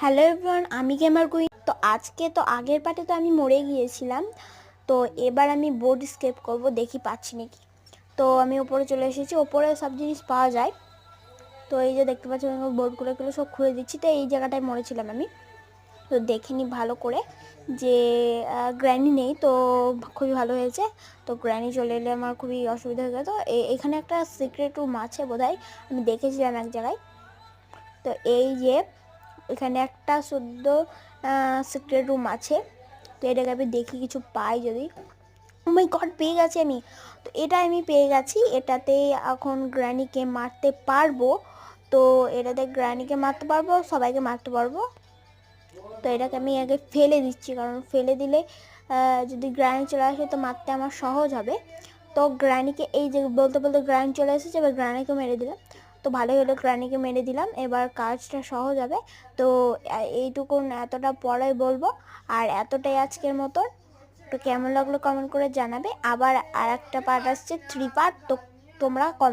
Hello everyone, আমি gamer queen. তো আজকে তো আগের পার্টে তো আমি মরে গিয়েছিলাম। তো এবার আমি বোর্ড স্কেপ করব, দেখি পাচ্ছি নাকি। তো আমি ওপরে চলে এসেছি, ওপরে সব জিনিস পাওয়া যায়। তো এই যে দেখতে পাচ্ছি আমি বোর্ডগুলো সব খুলে দিচ্ছি। তো এই জায়গাটায় মরেছিলাম আমি। তো দেখে নি ভালো করে যে গ্র্যানি নেই, তো খুবই ভালো হয়েছে। তো গ্র্যানি চলে এলে আমার খুবই অসুবিধা হয়ে গেল। তো এখানে একটা সিক্রেট রুম আছে বোধহয়, আমি দেখেছিলাম এক জায়গায়। তো এই যে এখানে একটা শুদ্ধ সিক্রেট রুম আছে। তো এটাকে আমি দেখি কিছু পাই যদি। ও মাই গড, পেয়ে গেছি আমি। তো এটা আমি পেয়ে গেছি, এটাতে এখন গ্র্যানিকে মারতে পারবো। তো এটাতে গ্র্যানিকে মারতে পারবো, সবাইকে মারতে পারবো। তো এটাকে আমি আগে ফেলে দিচ্ছি, কারণ ফেলে দিলে যদি গ্র্যানি চলে আসে তো মারতে আমার সহজ হবে। তো গ্র্যানিকে এই যে বলতে বলতে গ্র্যানি চলে এসেছে, এবার গ্র্যানিকে মেরে দিলাম। তো ভালোই হলো, গ্র্যানিকে মেরে দিলাম, এবার কাজটা সহজ হবে। তো এইটুকুন এতটা পরে বলবো, আর এতটাই আজকের মতন। তো কেমন লাগলো কমেন্ট করে জানাবে। আবার আর একটা পার্ট আসছে, 3 পার্ট। তো তোমরা